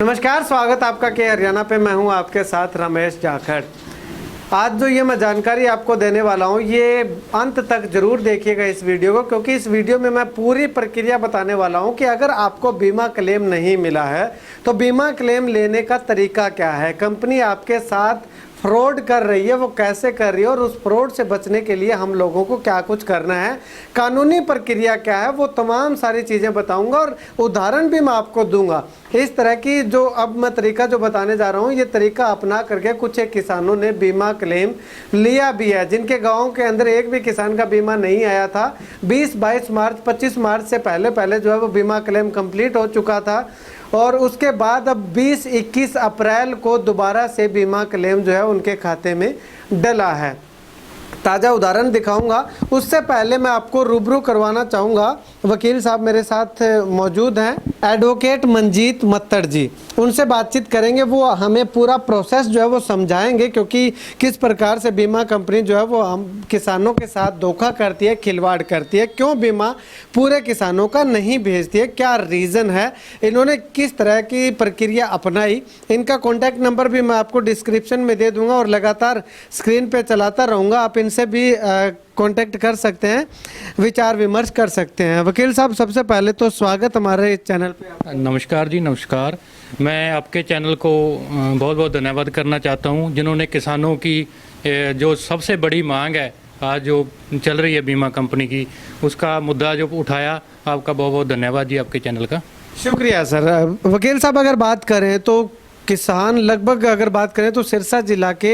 नमस्कार, स्वागत आपका के हरियाणा पे। मैं हूं आपके साथ रमेश जाखड़। आज जो ये मैं जानकारी आपको देने वाला हूं, ये अंत तक जरूर देखिएगा इस वीडियो को, क्योंकि इस वीडियो में मैं पूरी प्रक्रिया बताने वाला हूं कि अगर आपको बीमा क्लेम नहीं मिला है तो बीमा क्लेम लेने का तरीका क्या है, कंपनी आपके साथ फ्रॉड कर रही है वो कैसे कर रही है और उस फ्रॉड से बचने के लिए हम लोगों को क्या कुछ करना है, कानूनी प्रक्रिया क्या है, वो तमाम सारी चीज़ें बताऊंगा और उदाहरण भी मैं आपको दूंगा। इस तरह की जो अब मैं तरीका जो बताने जा रहा हूँ, ये तरीका अपना करके कुछ एक किसानों ने बीमा क्लेम लिया भी है, जिनके गाँव के अंदर एक भी किसान का बीमा नहीं आया था। 20, 22 मार्च, 25 मार्च से पहले जो है वो बीमा क्लेम कंप्लीट हो चुका था और उसके बाद अब 20-21 अप्रैल को दोबारा से बीमा क्लेम जो है उनके खाते में डला है। ताज़ा उदाहरण दिखाऊंगा, उससे पहले मैं आपको रूबरू करवाना चाहूँगा। वकील साहब मेरे साथ मौजूद हैं, एडवोकेट मंजीत मत्तड़ जी, उनसे बातचीत करेंगे। वो हमें पूरा प्रोसेस जो है वो समझाएंगे, क्योंकि किस प्रकार से बीमा कंपनी जो है वो हम किसानों के साथ धोखा करती है, खिलवाड़ करती है, क्यों बीमा पूरे किसानों का नहीं भेजती है, क्या रीज़न है, इन्होंने किस तरह की प्रक्रिया अपनाई। इनका कॉन्टैक्ट नंबर भी मैं आपको डिस्क्रिप्शन में दे दूँगा और लगातार स्क्रीन पर चलाता रहूँगा, आप इनसे भी कांटेक्ट कर सकते हैं, विचार विमर्श कर सकते हैं। वकील साहब, सबसे पहले तो स्वागत हमारे चैनल पे। नमस्कार जी, नमस्कार। मैं आपके चैनल को बहुत बहुत धन्यवाद करना चाहता हूं, जिन्होंने किसानों की जो सबसे बड़ी मांग है आज जो चल रही है बीमा कंपनी की, उसका मुद्दा जो उठाया, आपका बहुत बहुत धन्यवाद जी, आपके चैनल का शुक्रिया सर। वकील साहब, अगर बात करें तो किसान लगभग अगर बात करें तो सिरसा जिला के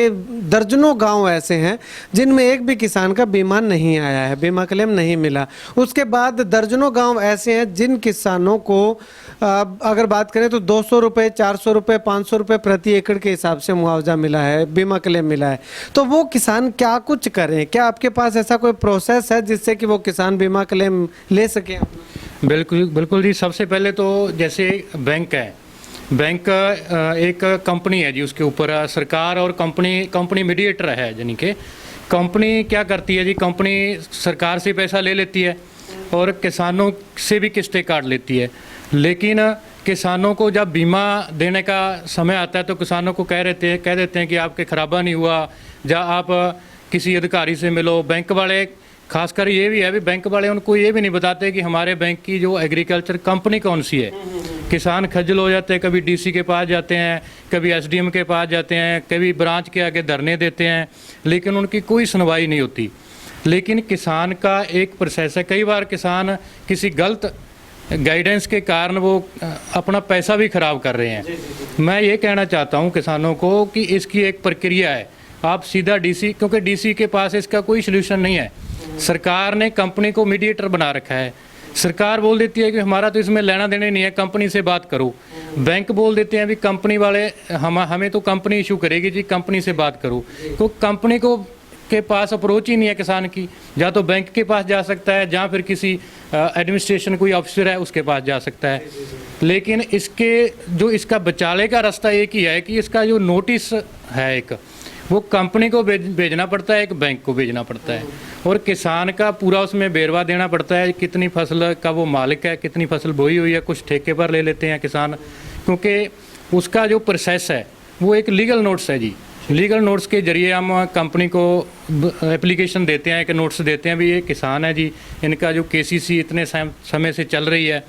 दर्जनों गांव ऐसे हैं जिनमें एक भी किसान का बीमा नहीं आया है, बीमा क्लेम नहीं मिला। उसके बाद दर्जनों गांव ऐसे हैं जिन किसानों को अगर बात करें तो 200 रुपये, 400 रुपये, 500 रुपये प्रति एकड़ के हिसाब से मुआवजा मिला है, बीमा क्लेम मिला है। तो वो किसान क्या कुछ करें, क्या आपके पास ऐसा कोई प्रोसेस है जिससे कि वो किसान बीमा क्लेम ले सकें? बिल्कुल बिल्कुल जी। सबसे पहले तो जैसे बैंक है, बैंक एक कंपनी है जी, उसके ऊपर सरकार और कंपनी मीडिएटर है, यानी कि कंपनी क्या करती है जी, कंपनी सरकार से पैसा ले लेती है और किसानों से भी किस्तें काट लेती है। लेकिन किसानों को जब बीमा देने का समय आता है तो किसानों को कह देते हैं कि आपके खराबा नहीं हुआ, या आप किसी अधिकारी से मिलो। बैंक वाले, खासकर ये भी है भी, बैंक वाले उनको ये भी नहीं बताते कि हमारे बैंक की जो एग्रीकल्चर कंपनी कौन सी है। किसान खज्जल हो जाते हैं, कभी डीसी के पास जाते हैं, कभी एसडीएम के पास जाते हैं, कभी ब्रांच के आगे धरने देते हैं, लेकिन उनकी कोई सुनवाई नहीं होती। लेकिन किसान का एक प्रोसेस है, कई बार किसान किसी गलत गाइडेंस के कारण वो अपना पैसा भी खराब कर रहे हैं। मैं ये कहना चाहता हूँ किसानों को कि इसकी एक प्रक्रिया है, आप सीधा डीसी, क्योंकि डीसी के पास इसका कोई सलूशन नहीं है। सरकार ने कंपनी को मीडिएटर बना रखा है। सरकार बोल देती है कि हमारा तो इसमें लेना देना नहीं है, कंपनी से बात करो। बैंक बोल देते हैं भी कंपनी वाले हमें तो कंपनी इशू करेगी जी, कंपनी से बात करो। तो कंपनी को के पास अप्रोच ही नहीं है किसान की, या तो बैंक के पास जा सकता है, या फिर किसी एडमिनिस्ट्रेशन कोई ऑफिसर है उसके पास जा सकता है। लेकिन इसका बचाने का रास्ता एक ही है कि इसका जो नोटिस है, एक वो कंपनी को भेजना पड़ता है, एक बैंक को भेजना पड़ता है, और किसान का पूरा उसमें बेरवा देना पड़ता है, कितनी फसल का वो मालिक है, कितनी फसल बोई हुई है। कुछ ठेके पर ले लेते हैं किसान, क्योंकि उसका जो प्रोसेस है वो एक लीगल नोट्स है जी। लीगल नोट्स के जरिए हम कंपनी को एप्लीकेशन देते हैं, एक नोट्स देते हैं भी ये किसान है जी, इनका जो केसीसी इतने समय से चल रही है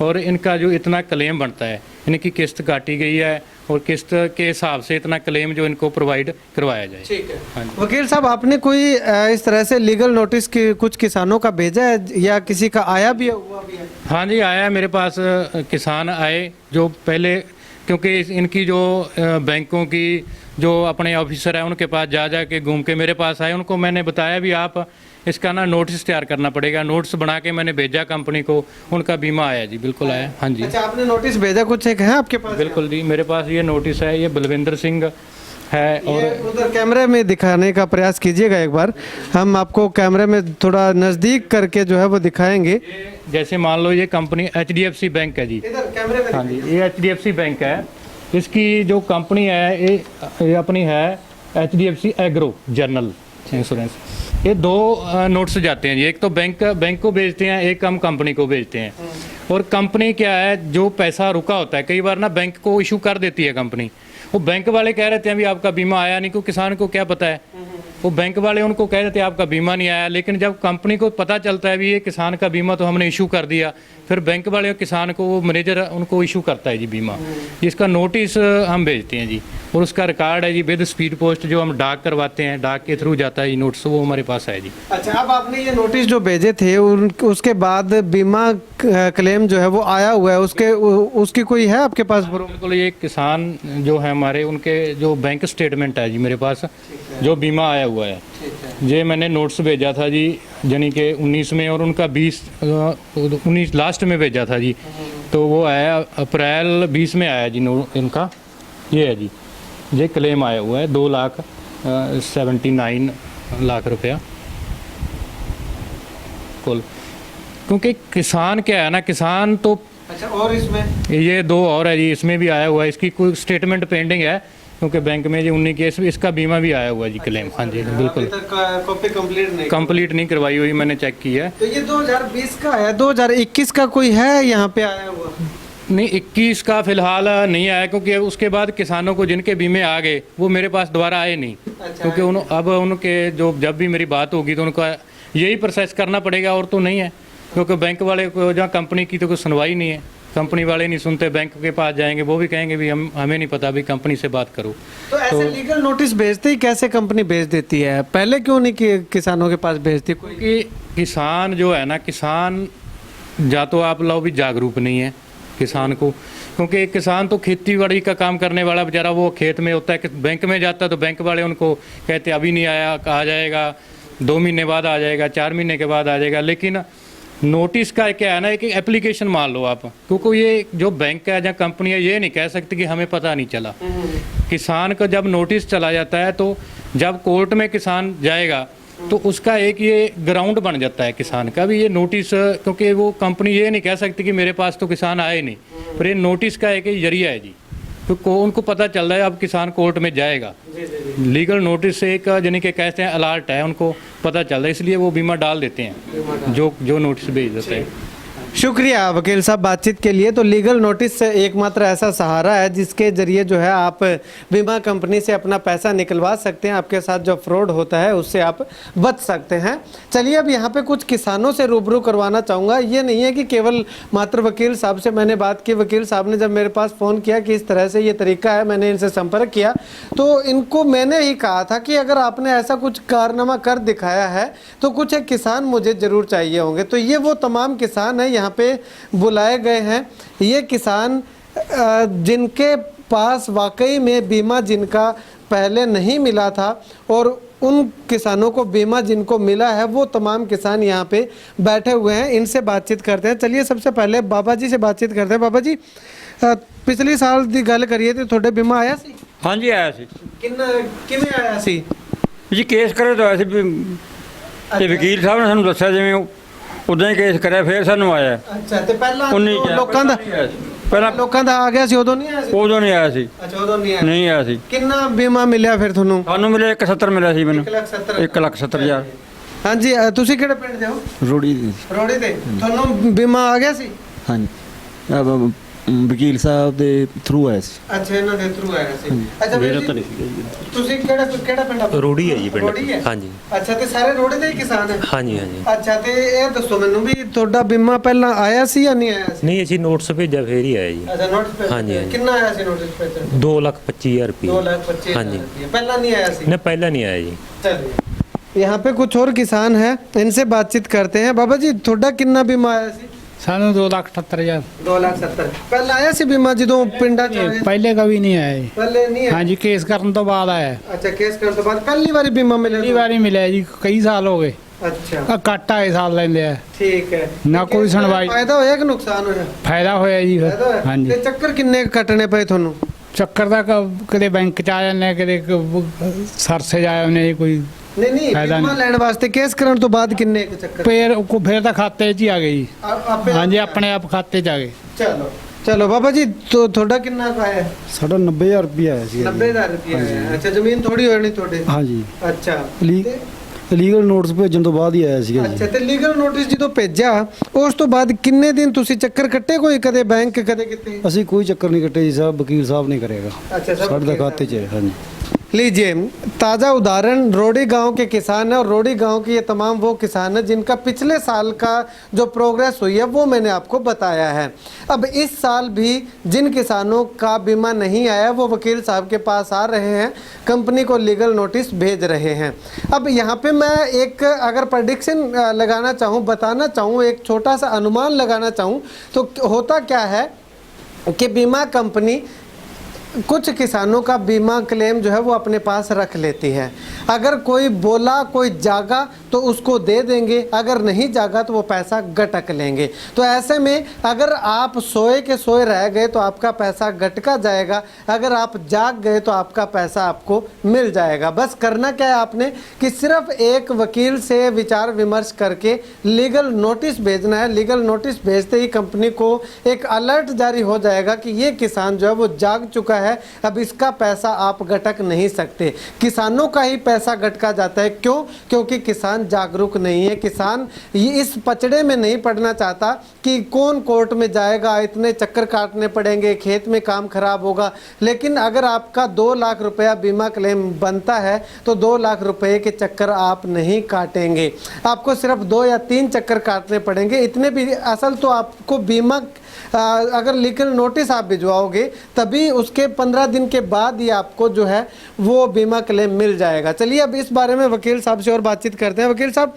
और इनका जो इतना क्लेम बनता है, इनकी किस्त काटी गई है और किस्त के हिसाब से इतना क्लेम जो इनको प्रोवाइड करवाया जाए। ठीक है। हाँ, वकील साहब, आपने कोई इस तरह से लीगल नोटिस की कुछ किसानों का भेजा है या किसी का आया भी हुआ भी है? हाँ जी, आया है मेरे पास। किसान आए जो पहले, क्योंकि इनकी जो बैंकों की जो अपने ऑफिसर है उनके पास जा के घूम के मेरे पास आए, उनको मैंने बताया भी आप इसका ना नोटिस तैयार करना पड़ेगा। नोटिस बना के मैंने भेजा कंपनी को, उनका बीमा आया जी, बिल्कुल आया। हाँ जी। अच्छा, आपने नोटिस भेजा, कुछ एक है आपके पास? बिल्कुल जी, मेरे पास ये नोटिस है, ये बलविंदर सिंह है। और उधर कैमरे में दिखाने का प्रयास कीजिएगा एक बार, हम आपको कैमरे में थोड़ा नज़दीक करके जो है वो दिखाएंगे। जैसे मान लो ये कंपनी HDFC बैंक है जी, इधर कैमरे में। हाँ जी, ये HDFC बैंक है। इसकी जो कंपनी है ये अपनी है HDFC एग्रो जर्नल इंश्योरेंस। ये दो नोट्स जाते हैं जी, एक तो बैंक को भेजते हैं, एक हम कंपनी को भेजते हैं। और कंपनी क्या है, जो पैसा रुका होता है कई बार ना बैंक को इशू कर देती है कंपनी। वो बैंक वाले कह रहे थे अभी आपका बीमा आया नहीं, क्योंकि किसान को क्या पता है, वो बैंक वाले उनको कह देते हैं आपका बीमा नहीं आया। लेकिन जब कंपनी को पता चलता है भी ये किसान का बीमा तो हमने इशू कर दिया, फिर बैंक वाले किसान को, वो मैनेजर उनको इशू करता है जी बीमा, जिसका नोटिस हम भेजते हैं जी, और उसका रिकॉर्ड है जी विद स्पीड पोस्ट, जो हम डाक करवाते हैं, डाक के थ्रू जाता है ये नोटिस, वो हमारे पास है जी। अच्छा, अब आपने ये नोटिस जो भेजे थे उसके बाद बीमा क्लेम जो है वो आया हुआ है, उसकी कोई है आपके पास प्रूफ? बिल्कुल, ये किसान जो है हमारे, उनके जो बैंक स्टेटमेंट है जी मेरे पास, जो बीमा आया हुआ है, ये मैंने नोट्स भेजा था जी, यानी कि 19 में, और उनका 19 लास्ट में भेजा था जी, तो वो आया अप्रैल 20 में आया जी इनका, ये है जी, ये क्लेम आया हुआ है 2,79,00,000 रुपया कुल। क्योंकि किसान क्या है ना, किसान तो, अच्छा, और इसमें ये 2 और है जी, इसमें भी आया हुआ है, इसकी कोई स्टेटमेंट पेंडिंग है, क्योंकि बैंक में जी 19 केस, इसका बीमा भी आया हुआ है जी क्लेम। हाँ जी बिल्कुल, कॉपी कंप्लीट नहीं करवाई हुई, मैंने चेक की है। तो ये 2020 का है, 2021 का कोई है यहाँ पे आया हुआ? नहीं, 21 का फिलहाल नहीं आया, क्योंकि उसके बाद किसानों को जिनके बीमे आ गए वो मेरे पास दोबारा आए नहीं। अच्छा, क्योंकि अब उनके जो, जब भी मेरी बात होगी तो उनका यही प्रोसेस करना पड़ेगा, और तो नहीं है, क्योंकि बैंक वाले को, जहाँ कंपनी की तो कोई सुनवाई नहीं है, कंपनी वाले नहीं सुनते, बैंक के पास जाएंगे, वो भी कहेंगे भी हमें नहीं पता, भी कंपनी से बात करो। तो ऐसे लीगल नोटिस भेजते ही कैसे कंपनी भेज देती है, पहले क्यों नहीं कि किसानों के पास भेजती? क्योंकि किसान जो है ना, किसान या तो आप लो भी जागरूक नहीं है किसान को, क्योंकि किसान तो खेती बाड़ी का काम करने वाला बेचारा, वो खेत में होता है, कि बैंक में जाता है तो बैंक वाले उनको कहते अभी नहीं आया, आ जाएगा 2 महीने बाद आ जाएगा, 4 महीने के बाद आ जाएगा। लेकिन नोटिस का क्या है ना, एक एप्लीकेशन मान लो आप, क्योंकि ये जो बैंक है या कंपनी है, ये नहीं कह सकती कि हमें पता नहीं चला। किसान का जब नोटिस चला जाता है, तो जब कोर्ट में किसान जाएगा तो उसका एक ये ग्राउंड बन जाता है किसान का भी, ये नोटिस, क्योंकि वो कंपनी ये नहीं कह सकती कि मेरे पास तो किसान आए नहीं, पर ये नोटिस का एक जरिया है जी, तो उनको पता चल रहा है अब किसान कोर्ट में जाएगा। लीगल नोटिस से एक यानी कि कहते हैं अलर्ट है, उनको पता चल रहा है, इसलिए वो बीमा डाल देते हैं, जो नोटिस भेज देते हैं। शुक्रिया वकील साहब बातचीत के लिए। तो लीगल नोटिस एकमात्र ऐसा सहारा है जिसके जरिए जो है आप बीमा कंपनी से अपना पैसा निकलवा सकते हैं, आपके साथ जो फ्रॉड होता है उससे आप बच सकते हैं। चलिए अब यहाँ पे कुछ किसानों से रूबरू करवाना चाहूँगा। ये नहीं है कि केवल मात्र वकील साहब से मैंने बात की, वकील साहब ने जब मेरे पास फ़ोन किया कि इस तरह से ये तरीका है, मैंने इनसे संपर्क किया, तो इनको मैंने ही कहा था कि अगर आपने ऐसा कुछ कारनामा कर दिखाया है तो कुछ एक किसान मुझे ज़रूर चाहिए होंगे। तो ये वो तमाम किसान हैं यहाँ पे बुलाए गए हैं। ये किसान जिनके पास वाकई में बीमा जिनका पहले नहीं मिला था, और उन किसानों को बीमा जिनको मिला है, वो तमाम किसान यहाँ पे बैठे हुए हैं। इनसे बातचीत करते हैं। चलिए सबसे पहले बाबा जी से बातचीत करते हैं। बाबा जी, पिछले साल की गल करिए तो थोड़े बीमा आया सी? हाँ जी आया सी। किवें आया सी जी? केस करे तो आया सी, ਤੇ ਵਕੀਲ ਸਾਹਿਬ ਨੇ ਸਾਨੂੰ ਦੱਸਿਆ ਜਿਵੇਂ ਉਦਾਂ ਹੀ ਕੇਸ ਕਰਿਆ, ਫਿਰ ਸਾਨੂੰ ਆਇਆ। ਅੱਛਾ, ਤੇ ਪਹਿਲਾਂ ਲੋਕਾਂ ਦਾ ਪਹਿਲਾਂ ਲੋਕਾਂ ਦਾ ਆ ਗਿਆ ਸੀ, ਉਦੋਂ ਨਹੀਂ ਆਇਆ ਸੀ? ਉਦੋਂ ਨਹੀਂ ਆਇਆ ਸੀ। ਅੱਛਾ, ਉਦੋਂ ਨਹੀਂ ਆਇਆ ਸੀ। ਕਿੰਨਾ ਬੀਮਾ ਮਿਲਿਆ ਫਿਰ ਤੁਹਾਨੂੰ? ਸਾਨੂੰ ਮਿਲਿਆ 170 ਮਿਲਿਆ ਸੀ ਮੈਨੂੰ। 1,70,000। ਹਾਂਜੀ, ਤੁਸੀਂ ਕਿਹੜੇ ਪਿੰਡ ਦੇ ਹੋ? ਰੋੜੀ ਦੀ। ਰੋੜੀ ਦੇ। ਤੁਹਾਨੂੰ ਬੀਮਾ ਆ ਗਿਆ ਸੀ? ਹਾਂਜੀ, ਵਕੀਲ ਸਾਹਿਬ ਦੇ ਥਰੂ ਆਇਆ ਸੀ। ਅੱਛਾ, ਇਹਨਾਂ ਦੇ ਥਰੂ ਆਇਆ ਸੀ। ਅੱਛਾ, ਮੇਰਾ ਤਾਂ ਨਹੀਂ ਸੀਗਾ। ਤੁਸੀਂ ਕਿਹੜਾ ਪਿੰਡ ਆ? ਰੋੜੀ ਹੈ ਜੀ ਪਿੰਡ। ਰੋੜੀ ਹੈ? ਹਾਂਜੀ। ਅੱਛਾ, ਤੇ ਸਾਰੇ ਰੋੜੀ ਦੇ ਹੀ ਕਿਸਾਨ ਹੈ? ਹਾਂਜੀ ਹਾਂਜੀ। ਅੱਛਾ, ਤੇ ਇਹ ਦੱਸੋ ਮੈਨੂੰ ਵੀ ਤੁਹਾਡਾ ਬੀਮਾ ਪਹਿਲਾਂ ਆਇਆ ਸੀ ਜਾਂ ਨਹੀਂ ਆਇਆ ਸੀ? ਨਹੀਂ, ਅਸੀਂ ਨੋਟਿਸ ਭੇਜਿਆ ਫੇਰ ਹੀ ਆਇਆ ਜੀ। अच्छा, नोटिस पे? हाँ जी, हाँ जी। कितना आया सी नोटिस पे? 2,25,000 रुपये। 2,25,000 हाँ जी। रुपये। पहला नहीं आया सी? नहीं, पहला नहीं आया जी। चलिए यहाँ पे कुछ और किसान है, इनसे बातचीत करते हैं। बाबा जी, थोड़ा कितना बीमा आया सी? ਸਾਨੂੰ 2,78,000। 2,70,000 ਪਹਿਲਾਂ ਆਇਆ ਸੀ ਬੀਮਾ ਜਦੋਂ ਪਿੰਡਾਂ ਚ ਆਏ? ਪਹਿਲੇ ਕभी ਨਹੀਂ ਆਇਆ ਜੀ। ਪਹਿਲੇ ਨਹੀਂ ਆਇਆ? ਹਾਂਜੀ, ਕੇਸ ਕਰਨ ਤੋਂ ਬਾਅਦ ਆਇਆ। ਅੱਛਾ, ਕੇਸ ਕਰਨ ਤੋਂ ਬਾਅਦ ਪਹਿਲੀ ਵਾਰੀ ਬੀਮਾ ਮਿਲਿਆ? ਪਹਿਲੀ ਵਾਰੀ ਮਿਲਿਆ ਜੀ, ਕਈ ਸਾਲ ਹੋ ਗਏ। ਅੱਛਾ, ਆ ਕੱਟ ਆਏ ਸਾਲ ਲੈਂਦੇ ਆ। ਠੀਕ ਹੈ। ਨਾ ਕੋਈ ਸੁਣਵਾਈ। ਫਾਇਦਾ ਹੋਇਆ ਕਿ ਨੁਕਸਾਨ ਹੋਇਆ? ਫਾਇਦਾ ਹੋਇਆ ਜੀ ਫਿਰ। ਫਾਇਦਾ ਹੋਇਆ? ਹਾਂਜੀ। ਤੇ ਚੱਕਰ ਕਿੰਨੇ ਕੁ ਕੱਟਣੇ ਪਏ ਤੁਹਾਨੂੰ? ਚੱਕਰ ਦਾ ਕਦੇ ਬੈਂਕ ਚ ਆ ਜਾਂਦੇ, ਕਦੇ ਸਰਸੇ ਜਾ ਜਾਂਦੇ ਜੀ। ਕੋਈ ਨਹੀਂ ਫਾਇਦਾ ਬੀਮਾ ਨਹੀਂ। ਲੈਣ ਵਾਸਤੇ ਕੇਸ ਕਰਨ ਤੋਂ ਬਾਅਦ ਕਿੰਨੇ ਕੁ ਚੱਕਰ? ਫਿਰ ਤਾਂ ਖਾਤੇ 'ਚ ਹੀ ਆ ਗਏ ਜੀ। ਆਪੇ ਹਾਂਜੀ, ਆਪਣੇ ਆਪ ਖਾਤੇ 'ਚ ਆ ਗਏ। ਚਲੋ ਚਲੋ ਬਾਬਾ ਜੀ, ਤੁਹਾਡਾ ਕਿੰਨਾ ਕੁ ਆਇਆ? ਸਾਡਾ 90,000 ਰੁਪਇਆ ਆਇਆ ਸੀ। 90,000 ਰੁਪਏ ਆਇਆ। ਅੱਛਾ, ਜ਼ਮੀਨ ਥੋੜੀ ਹੋਣੀ ਤੁਹਾਡੇ? ਹਾਂਜੀ। ਅੱਛਾ, ਲੀਗਲ ਨੋਟਿਸ ਭੇਜਣ ਤੋਂ ਬਾਅਦ ਹੀ ਆਇਆ ਸੀਗਾ ਜੀ। ਅੱਛਾ, ਤੇ ਲੀਗਲ ਨੋਟਿਸ ਜਦੋਂ ਭੇਜਿਆ ਉਸ ਤੋਂ ਬਾਅਦ ਕਿੰਨੇ ਦਿਨ ਤੁਸੀਂ ਚੱਕਰ ਕੱਟੇ ਕੋਈ, ਕਦੇ ਬੈਂਕ ਕਦੇ ਕਿਤੇ? ਅਸੀਂ ਕੋਈ ਚੱਕਰ ਨਹੀਂ ਕੱਟੇ ਜੀ ਸਾਹਿਬ, ਵਕੀਲ ਸਾਹਿਬ ਨਹੀਂ ਕਰੇਗਾ। अच्छा, सब ਸਾਡੇ ਦਾ वकील ਖਾਤੇ 'ਚ ਹੈ। ਹਾਂਜੀ। लीजिए, ताज़ा उदाहरण रोडी गांव के किसान है, और रोडी गांव के ये तमाम वो किसान हैं जिनका पिछले साल का जो प्रोग्रेस हुई है वो मैंने आपको बताया है। अब इस साल भी जिन किसानों का बीमा नहीं आया वो वकील साहब के पास आ रहे हैं, कंपनी को लीगल नोटिस भेज रहे हैं। अब यहाँ पे मैं एक अगर प्रडिक्शन लगाना चाहूँ, बताना चाहूँ, एक छोटा सा अनुमान लगाना चाहूँ तो होता क्या है कि बीमा कंपनी कुछ किसानों का बीमा क्लेम जो है वो अपने पास रख लेती है। अगर कोई बोला, कोई जागा तो उसको दे देंगे, अगर नहीं जागा तो वो पैसा गटक लेंगे। तो ऐसे में अगर आप सोए के सोए रह गए तो आपका पैसा गटका जाएगा, अगर आप जाग गए तो आपका पैसा आपको मिल जाएगा। बस करना क्या है आपने कि सिर्फ एक वकील से विचार विमर्श करके लीगल नोटिस भेजना है। लीगल नोटिस भेजते ही कंपनी को एक अलर्ट जारी हो जाएगा कि ये किसान जो है वो जाग चुका है, अब इसका पैसा आप गटक नहीं सकते। किसानों का ही पैसा गटका जाता है। क्यों? क्योंकि किसान जागरूक नहीं है। किसान ये इस पचड़े में नहीं पड़ना चाहता कि कौन कोर्ट में जाएगा, इतने चक्कर काटने पड़ेंगे, खेत में काम खराब होगा। लेकिन अगर आपका 2 लाख रुपया बीमा क्लेम बनता है तो 2 लाख रुपए के चक्कर आप नहीं काटेंगे, आपको सिर्फ 2 या 3 चक्कर काटने पड़ेंगे। इतने भी असल तो आपको बीमा अगर लीगल नोटिस आप भिजवाओगे तभी उसके 15 दिन के बाद ही आपको जो है वो बीमा क्लेम मिल जाएगा। चलिए अब इस बारे में वकील साहब से और बातचीत करते हैं। वकील साहब,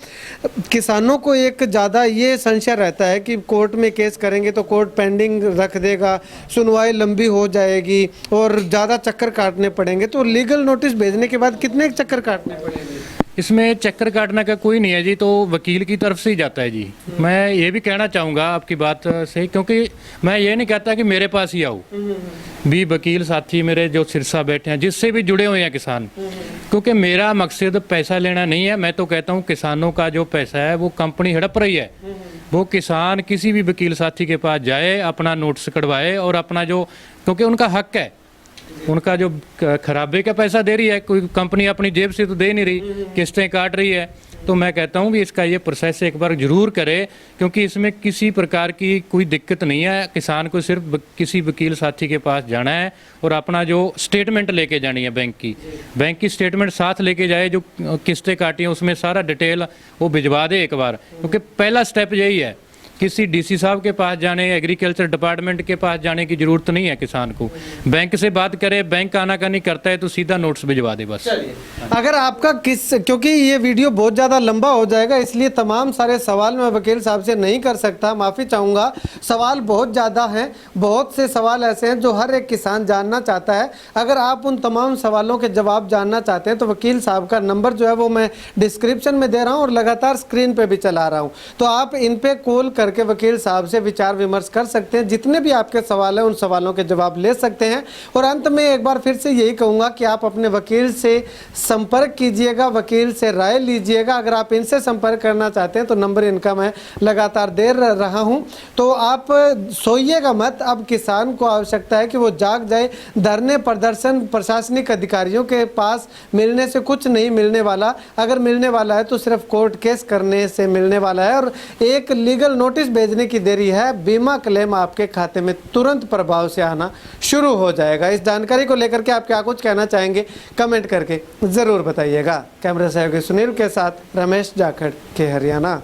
किसानों को एक ज़्यादा ये संशय रहता है कि कोर्ट में केस करेंगे तो कोर्ट पेंडिंग रख देगा, सुनवाई लंबी हो जाएगी और ज़्यादा चक्कर काटने पड़ेंगे। तो लीगल नोटिस भेजने के बाद कितने चक्कर काटने पड़ेंगे? इसमें चक्कर काटने का कोई नहीं है जी, तो वकील की तरफ से ही जाता है जी। मैं ये भी कहना चाहूँगा आपकी बात से, क्योंकि मैं ये नहीं कहता कि मेरे पास ही आओ, भी वकील साथी मेरे जो सिरसा बैठे हैं जिससे भी जुड़े हुए हैं किसान, क्योंकि मेरा मकसद पैसा लेना नहीं है। मैं तो कहता हूँ किसानों का जो पैसा है वो कंपनी हड़प रही है, वो किसान किसी भी वकील साथी के पास जाए, अपना नोटिस कटवाए और अपना जो, क्योंकि उनका हक है, उनका जो खराबे का पैसा दे रही है, कोई कंपनी अपनी जेब से तो दे नहीं रही, किस्तें काट रही है। तो मैं कहता हूँ भी इसका ये प्रोसेस एक बार जरूर करे, क्योंकि इसमें किसी प्रकार की कोई दिक्कत नहीं है। किसान को सिर्फ किसी वकील साथी के पास जाना है और अपना जो स्टेटमेंट लेके जानी है, बैंक की स्टेटमेंट साथ लेके जाए, जो किस्तें काटी हैं उसमें सारा डिटेल वो भिजवा दे एक बार, क्योंकि पहला स्टेप यही है। किसी डीसी साहब के पास जाने, एग्रीकल्चर डिपार्टमेंट के पास जाने की जरूरत नहीं है किसान को। बैंक से बात करे, बैंक आनाकानी करता है तो सीधा नोट्स भिजवा दे बस। अगर आपका क्योंकि ये वीडियो बहुत ज़्यादा लंबा हो जाएगा इसलिए तमाम सारे सवाल मैं वकील साहब से नहीं कर सकता, माफ़ी चाहूँगा। सवाल बहुत ज़्यादा हैं, बहुत से सवाल ऐसे हैं जो हर एक किसान जानना चाहता है। अगर आप उन तमाम सवालों के जवाब जानना चाहते हैं तो वकील साहब का नंबर जो है वो मैं डिस्क्रिप्शन में दे रहा हूँ और लगातार स्क्रीन पर भी चला रहा हूँ, तो आप इन पर कॉल करके वकील साहब से विचार विमर्श कर सकते हैं। जितने भी आपके सवाल हैं उन सवालों के जवाब ले सकते हैं। और अंत में एक बार फिर से यही कहूँगा कि आप अपने वकील से संपर्क कीजिएगा, वकील से राय लीजिएगा। अगर आप इनसे संपर्क करना चाहते हैं तो नंबर इनका मैं लगातार दे रहा हूँ। तो आप सोइएगा मत, अब किसान को आवश्यकता है कि वो जाग जाए। धरने प्रदर्शन प्रशासनिक अधिकारियों के पास मिलने से कुछ नहीं मिलने वाला, अगर मिलने वाला है तो सिर्फ कोर्ट केस करने से मिलने वाला है। और एक लीगल नोटिस भेजने की देरी है, बीमा क्लेम आपके खाते में तुरंत प्रभाव से आना शुरू हो जाएगा। इस जानकारी को लेकर के आप क्या कुछ कहना चाहेंगे कमेंट करके ज़रूर बताइएगा। कैमरा सहयोगी सुनील के साथ रमेश जाखड़ के हरियाणा।